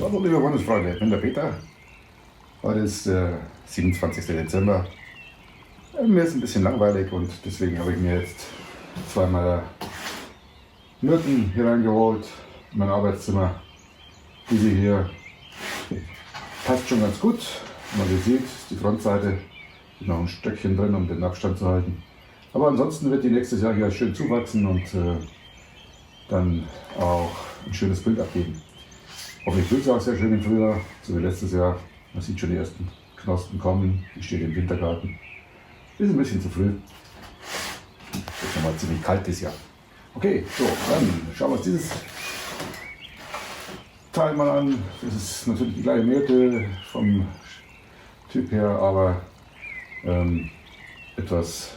Hallo liebe Bundesfreunde, ich bin der Peter. Heute ist der 27. Dezember. Mir ist ein bisschen langweilig und deswegen habe ich mir jetzt zweimal Myrten hier reingeholt in mein Arbeitszimmer. Diese hier passt schon ganz gut. Wie man sieht, ist die Frontseite mit noch ein Stöckchen drin, um den Abstand zu halten. Aber ansonsten wird die nächstes Jahr hier schön zuwachsen und dann auch ein schönes Bild abgeben. Hoffentlich blüht es auch sehr schön im Frühjahr, so wie letztes Jahr. Man sieht schon die ersten Knospen kommen. Die steht im Wintergarten. Ist ein bisschen zu früh. Ist nochmal ziemlich kalt dieses Jahr. Okay, so, dann schauen wir uns dieses Teil mal an. Das ist natürlich die gleiche Myrte vom Typ her, aber etwas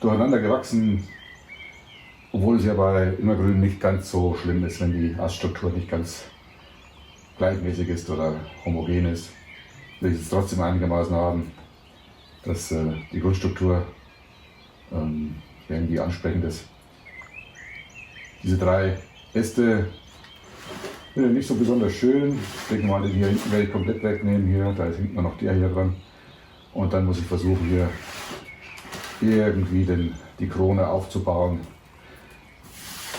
durcheinander gewachsen. Obwohl es ja bei Immergrün nicht ganz so schlimm ist, wenn die Aststruktur nicht ganz gleichmäßig ist oder homogen ist, will ich es trotzdem einigermaßen haben, dass die Grundstruktur irgendwie ansprechend ist. Diese drei Äste sind nicht so besonders schön. Ich denke mal, den hier hinten werde ich komplett wegnehmen. Hier, da ist hinten noch der hier dran. Und dann muss ich versuchen, hier irgendwie die Krone aufzubauen.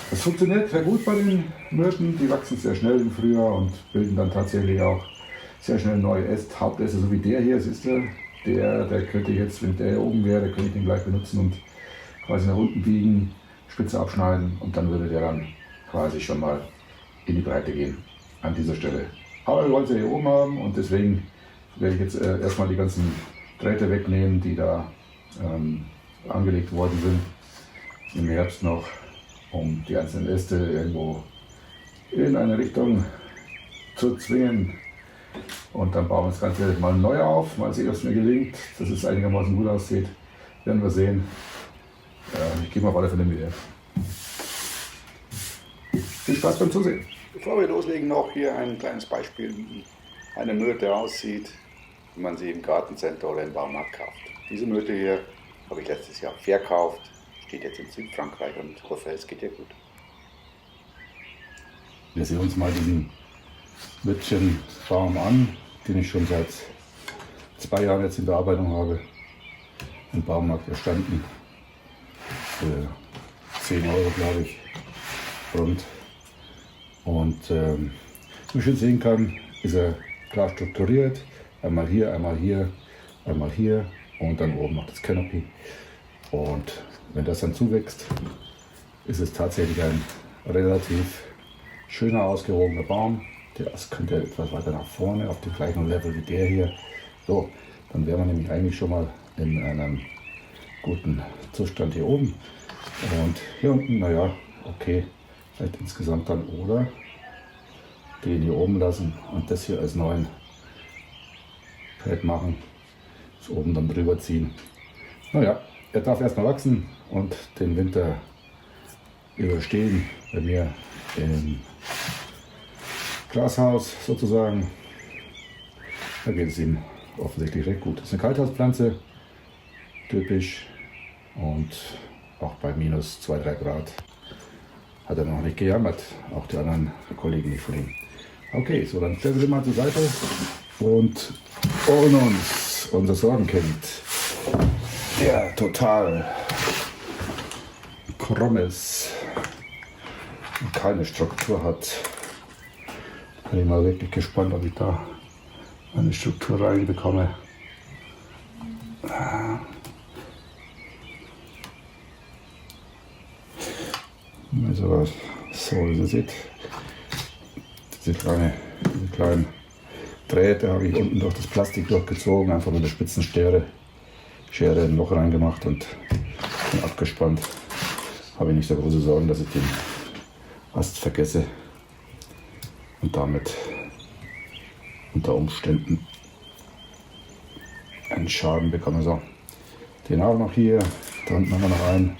Das funktioniert sehr gut bei den Myrten, die wachsen sehr schnell im Frühjahr und bilden dann tatsächlich auch sehr schnell neue Hauptäste, so wie der hier, siehst du, der könnte jetzt, wenn der hier oben wäre, könnte ich den gleich benutzen und quasi nach unten biegen, Spitze abschneiden und dann würde der dann quasi schon mal in die Breite gehen an dieser Stelle. Aber wir wollen sie hier oben haben und deswegen werde ich jetzt erstmal die ganzen Drähte wegnehmen, die da angelegt worden sind im Herbst noch, um die einzelnen Äste irgendwo in eine Richtung zu zwingen. Und dann bauen wir das Ganze mal neu auf, mal sehen, ob es mir gelingt, dass es einigermaßen gut aussieht. Werden wir sehen. Ich gehe mal auf alle Fälle mit. Viel Spaß beim Zusehen. Bevor wir loslegen, noch hier ein kleines Beispiel, wie eine Myrte aussieht, wie man sie im Gartencenter oder im Baumarkt kauft. Diese Myrte hier habe ich letztes Jahr verkauft. Steht jetzt in Südfrankreich und hoffe, es geht dir gut. Wir sehen uns mal diesen Myrtchenbaum an, den ich schon seit 2 Jahren jetzt in Bearbeitung habe. Im Baumarkt erstanden. Für 10 Euro, glaube ich, rund. Und wie man schön sehen kann, ist er klar strukturiert. Einmal hier, einmal hier, einmal hier und dann oben noch das Canopy. Und wenn das dann zuwächst, ist es tatsächlich ein relativ schöner, ausgewogener Baum. Der könnte etwas weiter nach vorne, auf dem gleichen Level wie der hier. So, dann wäre man nämlich eigentlich schon mal in einem guten Zustand hier oben. Und hier unten, naja, okay, vielleicht insgesamt dann oder den hier oben lassen und das hier als neuen Pad machen. Das oben dann drüber ziehen. Naja, er darf erstmal wachsen und den Winter überstehen bei mir im Glashaus sozusagen. Da geht es ihm offensichtlich recht gut. Das ist eine Kalthauspflanze, typisch, und auch bei minus 2-3 Grad hat er noch nicht gejammert, auch die anderen Kollegen nicht von ihm. Okay, so dann stellen wir den mal zur Seite und holen uns unser Sorgenkind, der total krumm ist und keine Struktur hat. Bin ich mal wirklich gespannt, ob ich da eine Struktur reinbekomme. Also so, wie ihr seht, diese kleinen Drähte habe ich unten durch das Plastik durchgezogen, einfach mit der spitzen Schere ein Loch reingemacht und den abgespannt. Habe ich nicht so große Sorgen, dass ich den Ast vergesse und damit unter Umständen einen Schaden bekomme. So, den auch noch hier, da unten haben wir noch einen.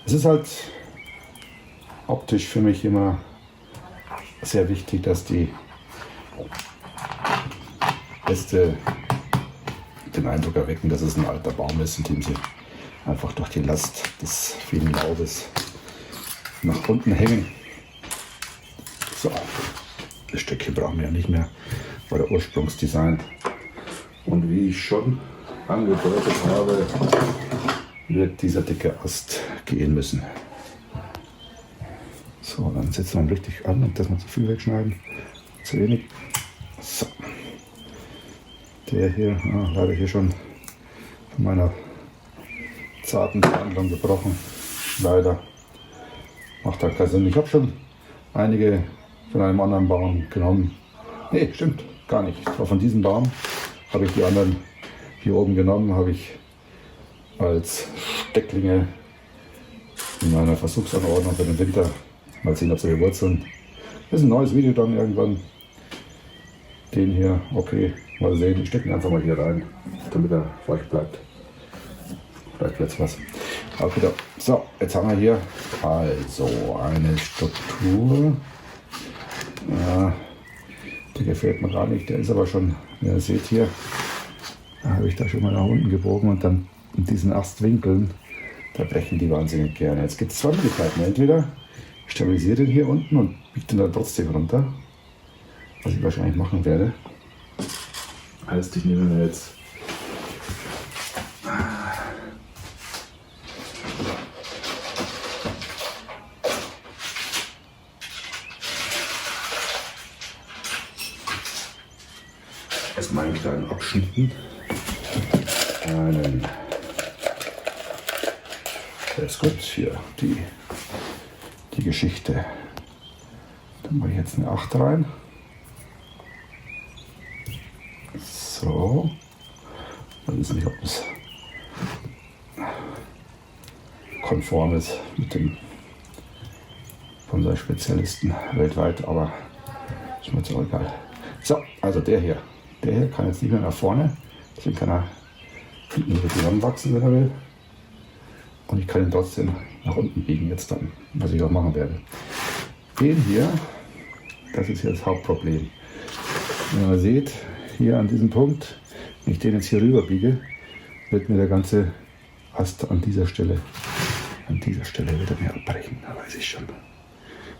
Es ist halt optisch für mich immer sehr wichtig, dass die Äste den Eindruck erwecken, dass es ein alter Baum ist, indem sie einfach durch die Last des vielen Laubes nach unten hängen. So, Das Stückchen brauchen wir ja nicht mehr, war der Ursprungsdesign. Und wie ich schon angedeutet habe, wird dieser dicke Ast gehen müssen. So, dann setzen wir ihn richtig an und das mal zu viel wegschneiden. Zu wenig. So. Der hier, leider hier schon von meiner zarten Behandlung gebrochen. Leider. Macht da keinen Sinn. Ich habe schon einige von einem anderen Baum genommen. Ne, stimmt, gar nicht. Aber von diesem Baum habe ich die anderen hier oben genommen, habe ich als Stecklinge in meiner Versuchsanordnung für den Winter. Mal sehen, ob sie wurzeln. Das ist ein neues Video dann irgendwann. Den hier, okay, mal sehen. Ich stecke ihn einfach mal hier rein, damit er feucht bleibt. Vielleicht jetzt was. Auch wieder. So, jetzt haben wir hier also eine Struktur. Ja, der gefällt mir gar nicht. Der ist aber schon, wie ihr seht hier, da habe ich da schon mal nach unten gebogen und dann in diesen Astwinkeln, da brechen die wahnsinnig gerne. Jetzt gibt es zwei Möglichkeiten. Entweder ich stabilisiere den hier unten und biege den dann trotzdem runter, was ich wahrscheinlich machen werde. Heißt, ich nehme mir jetzt erstmal einen kleinen Abschnitten, der ist gut, hier die Geschichte. Dann mache ich jetzt eine 8 rein. So. Ich weiß nicht, ob es konform ist mit dem Bonsai-Spezialisten weltweit, aber ist mir jetzt auch egal. So, also der hier kann jetzt nicht mehr nach vorne, deswegen kann er hinten wieder zusammenwachsen, wenn er will. Und ich kann ihn trotzdem nach unten biegen jetzt dann, was ich auch machen werde. Den hier, das ist jetzt das Hauptproblem. Wenn ihr seht, hier an diesem Punkt, wenn ich den jetzt hier rüber biege, wird mir der ganze Ast an dieser Stelle wird er mir abbrechen, da weiß ich schon.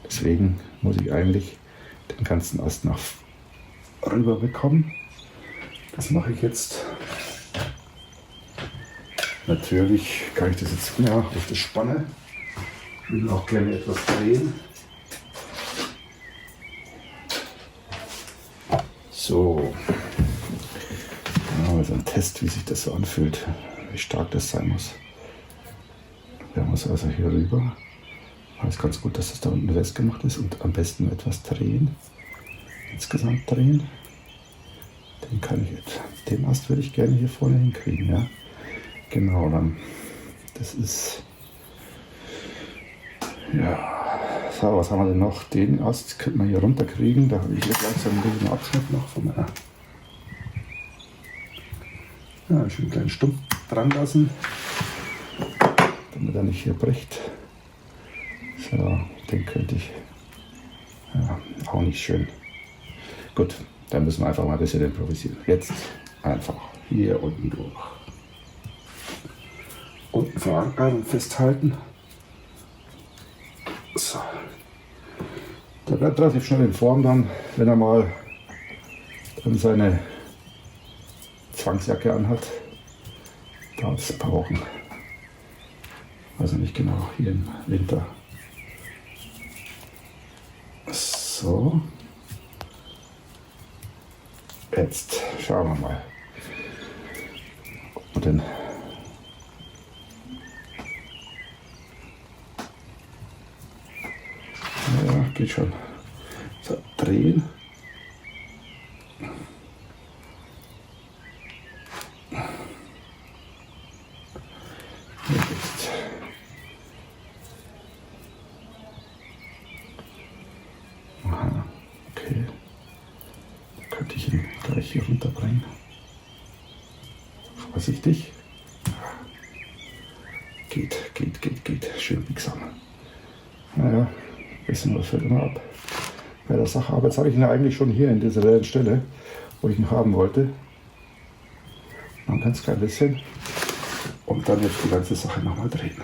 Deswegen muss ich eigentlich den ganzen Ast nach rüber bekommen. Das mache ich jetzt. Natürlich kann ich das jetzt mehr auf das Spanne. Ich will auch gerne etwas drehen. So. Also ein Test, wie sich das so anfühlt, wie stark das sein muss. Wir muss also hier rüber. Es ist ganz gut, dass das da unten festgemacht ist und am besten etwas drehen. Insgesamt drehen. Den kann ich jetzt. Den Ast würde ich gerne hier vorne hinkriegen, ja. Genau, dann. Das ist. Ja. So, was haben wir denn noch? Den Ast könnte man hier runterkriegen. Da habe ich jetzt langsam einen Abschnitt noch von meiner. Ja, schön einen kleinen Stumpf dran lassen, damit er nicht hier bricht. So, den könnte ich. Ja, auch nicht schön. Gut, dann müssen wir einfach mal ein bisschen improvisieren. Jetzt einfach hier unten durch. Unten verankern und festhalten. So. Der bleibt relativ schnell in Form dann, wenn er mal dann seine Zwangsjacke anhat. Dauert es ein paar Wochen. Also nicht genau, hier im Winter. So. Jetzt schauen wir mal. Und dann ja, geht schon. So, drehen. Jetzt. Aha, okay. Da könnte ich ihn gleich hier runterbringen. Vorsichtig. Geht. Schön biegsam. Naja, ein bisschen was fällt immer ab bei der Sache. Aber jetzt habe ich ihn ja eigentlich schon hier in dieser Stelle, wo ich ihn haben wollte. Noch ein ganz klein bisschen. Und dann jetzt die ganze Sache nochmal drehen.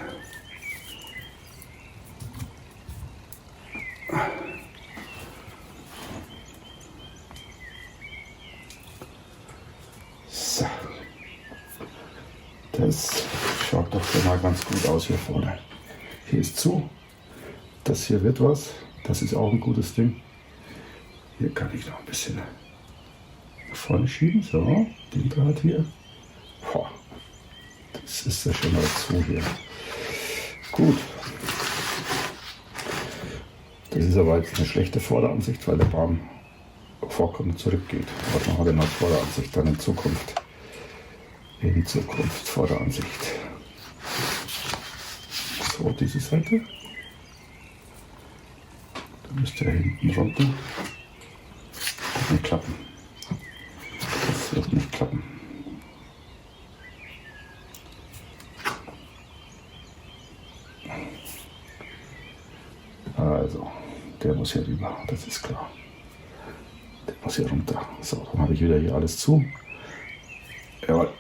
schaut doch schon mal ganz gut aus hier vorne. Hier ist zu. Das hier wird was. Das ist auch ein gutes Ding. Hier kann ich noch ein bisschen nach vorne schieben. So, den Draht hier. Boah, das ist ja schon mal zu hier. Gut. Das ist aber jetzt eine schlechte Vorderansicht, weil der Baum vorkommt und zurückgeht. Was machen wir denn als Vorderansicht dann in Zukunft? In Zukunft Vorderansicht. So, diese Seite. Da müsste er hinten runter. Wird nicht klappen. Das wird nicht klappen. Also, der muss hier rüber, das ist klar. Der muss hier runter. So, dann habe ich wieder hier alles zu. Jawohl.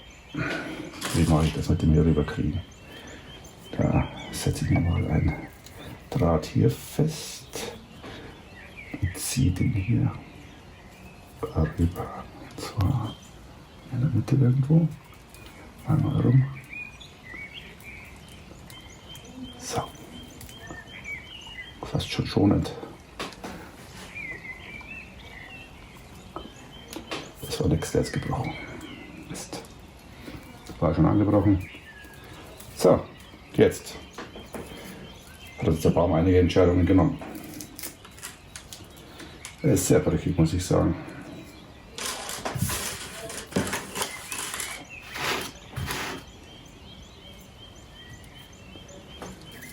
Wie mache ich das mit dem hier rüber kriegen? Da setze ich mir mal einen Draht hier fest und ziehe den hier rüber. Und zwar in der Mitte irgendwo. Einmal rum. So. Fast schon schonend. Das war nichts, der jetzt gebrochen. Mist. War schon angebrochen. So, jetzt hat uns der Baum einige Entscheidungen genommen. Er ist sehr brüchig, muss ich sagen.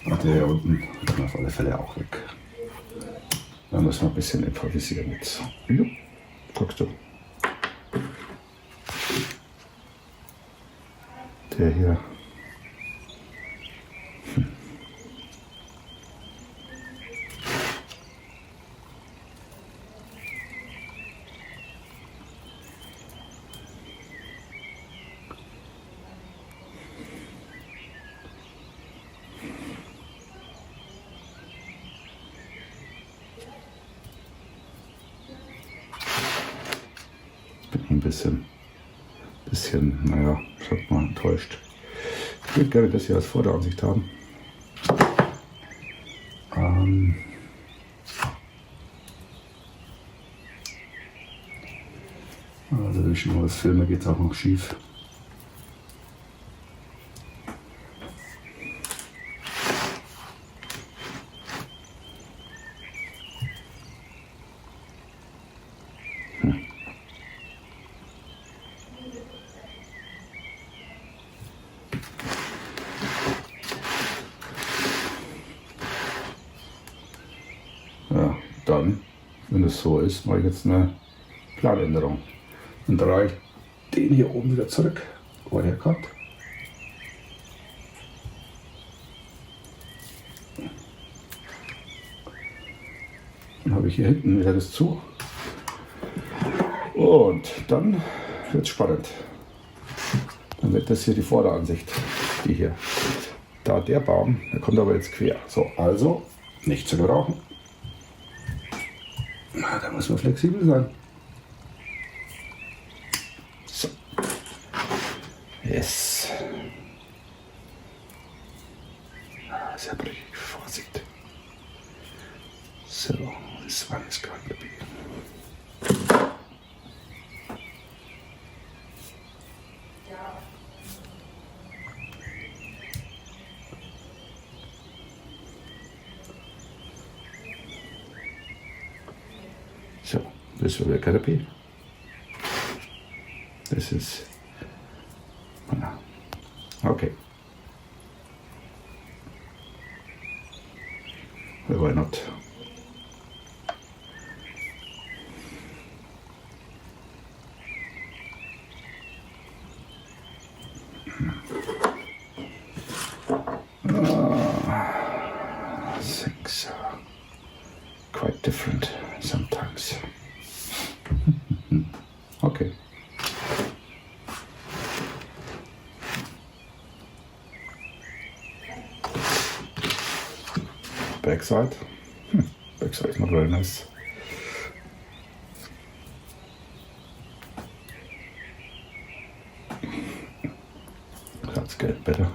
Und der hier unten kann auf alle Fälle auch weg. Da müssen wir ein bisschen improvisieren jetzt. Ja, guckst du. Der hier. Bin ich ein bisschen, naja, sagt mal, enttäuscht. Ich würde gerne das hier als Vorderansicht haben. Also wenn ich schon mal das filme, geht es auch noch schief. Ja, dann, wenn es so ist, mache ich jetzt eine Planänderung. Und drehe ich den hier oben wieder zurück, wo er herkommt. Dann habe ich hier hinten wieder das zu. Und dann wird es spannend. Dann wird das hier die Vorderansicht, die hier. Da der Baum, der kommt aber jetzt quer. So, also nicht zu gebrauchen. Da muss man flexibel sein. So. Yes. Sehr brüchig. Vorsicht. So, this one is going to be. So, this will be a canopy. This is, okay. Why not? Things are quite different sometimes. Okay. Backside. Backside is not very nice. That's get better.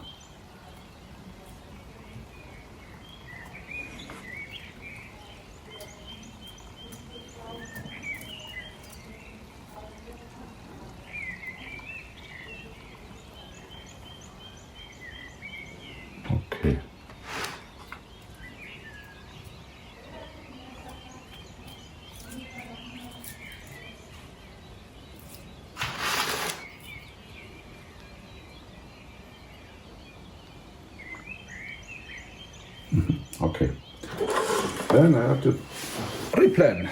Okay. Okay. Then I have to replan.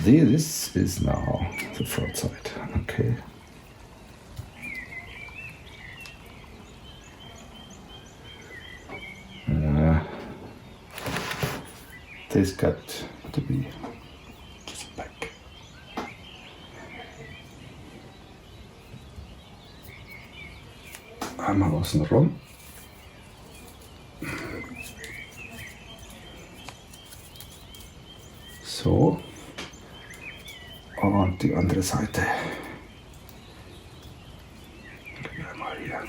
This is now the front side. Okay. This got to be just back. Einmal außen rum. So. Und die andere Seite. Mal hier.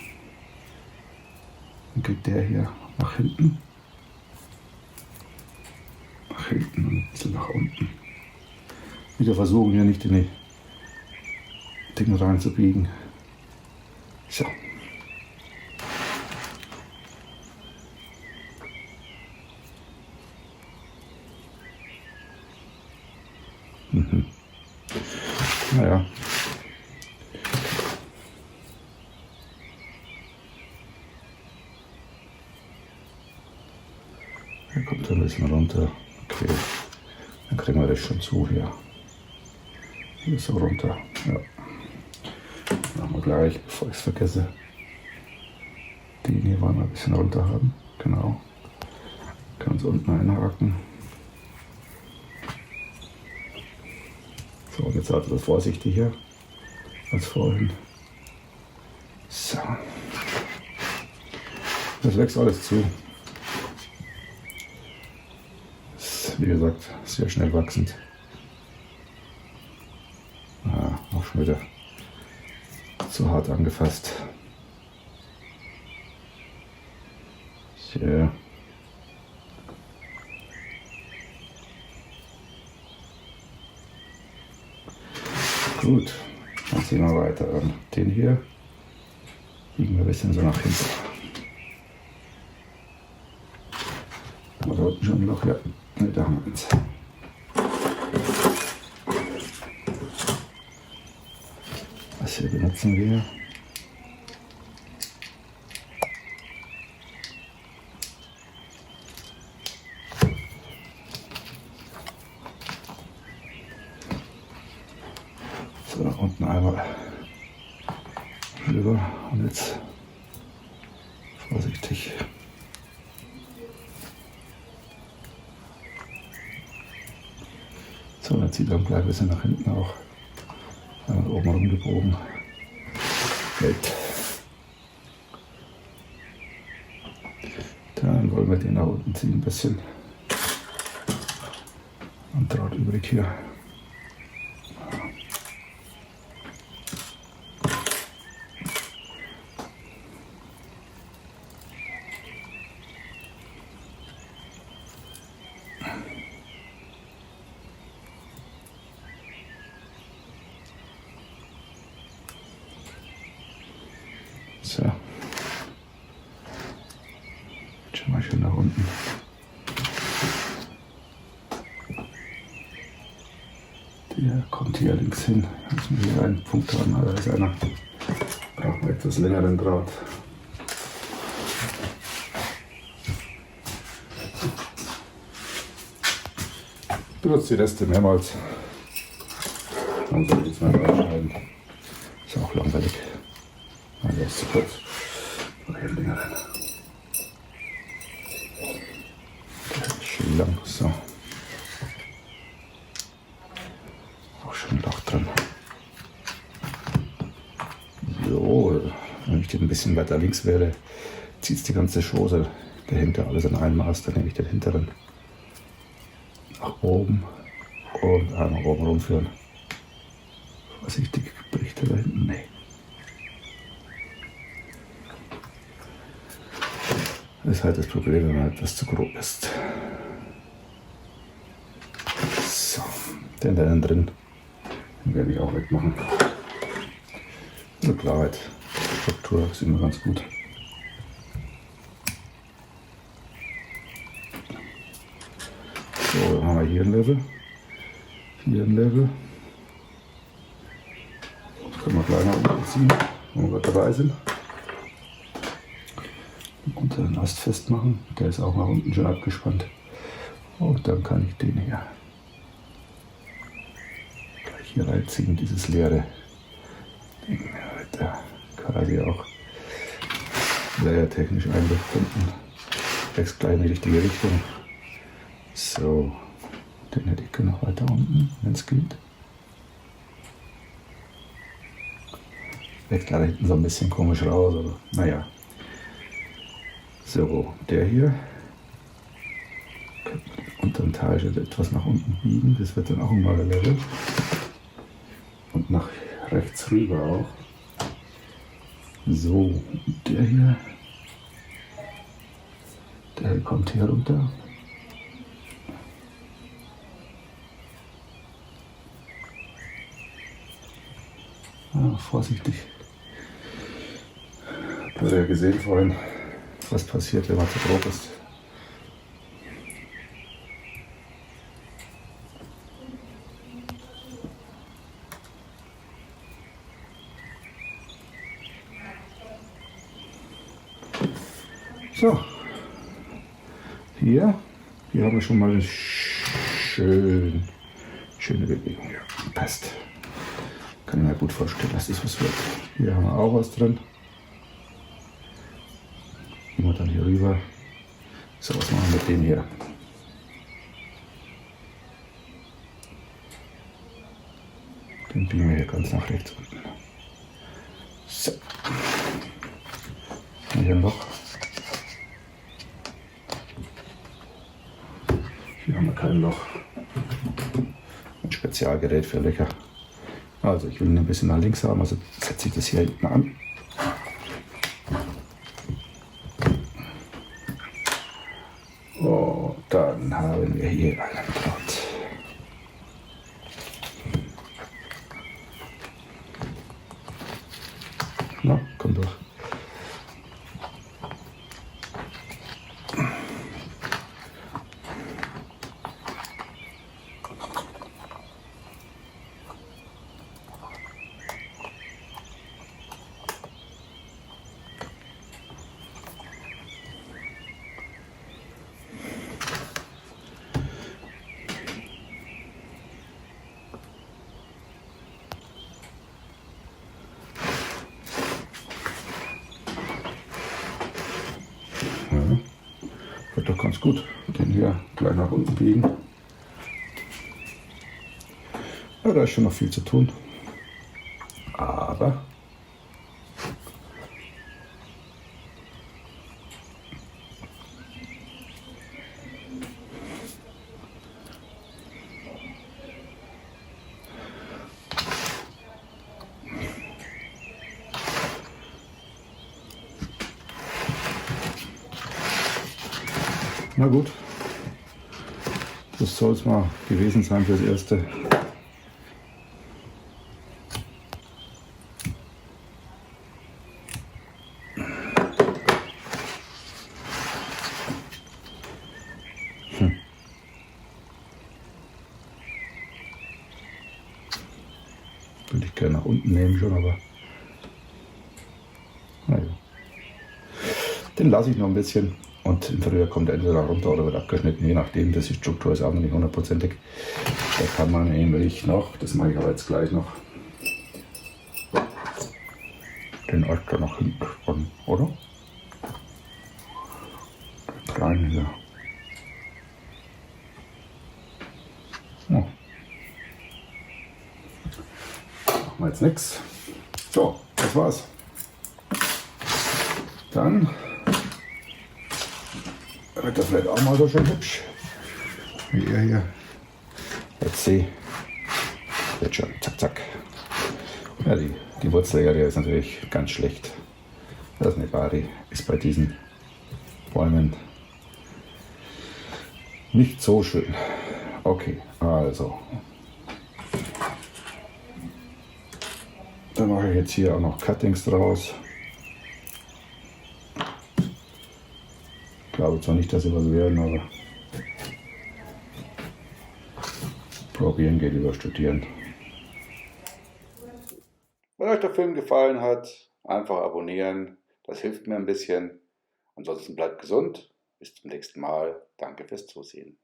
Dann geht der hier nach hinten. Nach hinten und ein bisschen nach unten. Wieder versuchen, hier nicht in die Dinge reinzubiegen. So. Naja. Er kommt ein bisschen runter. Okay. Dann kriegen wir das schon zu hier. Hier so runter. Ja. Machen wir gleich, bevor ich es vergesse. Den hier wollen wir ein bisschen runter haben. Genau. Ganz unten einhaken. So, jetzt halt etwas vorsichtiger als vorhin. So. Das wächst alles zu. Ist, wie gesagt, sehr schnell wachsend. Auch schon wieder zu hart angefasst. So. Gut, dann ziehen wir weiter an. Den hier biegen wir ein bisschen so nach hinten. Haben wir da unten schon ein Loch? Ja, ne, da haben wir eins. Das hier benutzen wir. So, unten einmal rüber und jetzt vorsichtig. So, dann zieht er ein klein bisschen nach hinten auch. Einmal oben rumgebogen. Hält. Dann wollen wir den nach unten ziehen ein bisschen. Und Draht übrig hier. So. Jetzt schon mal schön nach unten. Der kommt hier links hin. Jetzt müssen wir hier einen Punkt haben, aber da ist einer. Brauchen wir etwas längeren Draht. Benutzt die Reste mehrmals. Dann soll ich jetzt mal rausschneiden. Ist auch langweilig. Der ist zu kurz. Noch hier länger rein. Der ist schön lang. So. Auch schon ein Loch drin. So, wenn ich den ein bisschen weiter links wäre, zieht es die ganze Schoße dahinter alles an einem Maß. Dann nehme ich den hinteren nach oben und einmal oben rumführen. Vorsichtig, bricht er da hinten? Nee. Das ist halt das Problem, wenn man etwas zu grob ist. So, den da drin, den werde ich auch wegmachen. So, Klarheit, Struktur ist immer ganz gut. So, dann haben wir hier ein Level, hier ein Level. Das können wir gleich nach unten ziehen, wenn wir dabei sind. Und den Ast festmachen, der ist auch nach unten schon abgespannt. Und dann kann ich den hier gleich hier reinziehen, dieses leere Ding. Da quasi auch layertechnisch einbefinden. Wächst gleich in die richtige Richtung. So, den hätte ich noch weiter unten, wenn es geht. Wächst da hinten so ein bisschen komisch raus, aber naja. So, der hier. Unter dem Teil etwas nach unten biegen, das wird dann auch immer Level. Und nach rechts rüber auch. So, der hier. Der kommt hier runter. Ah, vorsichtig. Habt ihr ja gesehen vorhin, was passiert, wenn man zu grob ist. So, hier haben wir schon mal eine schöne Bewegung. Ja, passt. Kann ich mir gut vorstellen, dass das was wird. Hier haben wir auch was drin. Gehen wir dann hier rüber. So, was machen wir mit dem hier? Den biegen wir hier ganz nach rechts unten. So. Hier ein Loch. Hier haben wir kein Loch. Ein Spezialgerät für Löcher. Also ich will ihn ein bisschen nach links haben, also setze ich das hier hinten an. Und dann haben wir hier einen Draht. Na, komm durch. Wird doch ganz gut. Den hier gleich nach unten biegen. Ja, da ist schon noch viel zu tun. Aber na gut, das soll es mal gewesen sein fürs Erste. Würde ich gerne nach unten nehmen schon, aber naja. Den lasse ich noch ein bisschen. Und im Frühjahr kommt er entweder runter oder wird abgeschnitten, je nachdem, das die Struktur ist auch noch nicht hundertprozentig. Da kann man nämlich noch, das mache ich aber jetzt gleich noch, den Ast da nach hinten spannen, oder? Den kleinen hier. Ja. Machen wir jetzt nichts. So, das war's. Dann wird das vielleicht auch mal so schön hübsch, wie er hier. Jetzt sehe wird schon, zack, zack. Ja, die Wurzelarea ist natürlich ganz schlecht. Das ist eine Bari, ist bei diesen Bäumen nicht so schön. Okay, also. Dann mache ich jetzt hier auch noch Cuttings draus. Ich glaube zwar nicht, dass sie was werden, aber probieren geht über studieren. Wenn euch der Film gefallen hat, einfach abonnieren. Das hilft mir ein bisschen. Ansonsten bleibt gesund. Bis zum nächsten Mal. Danke fürs Zusehen.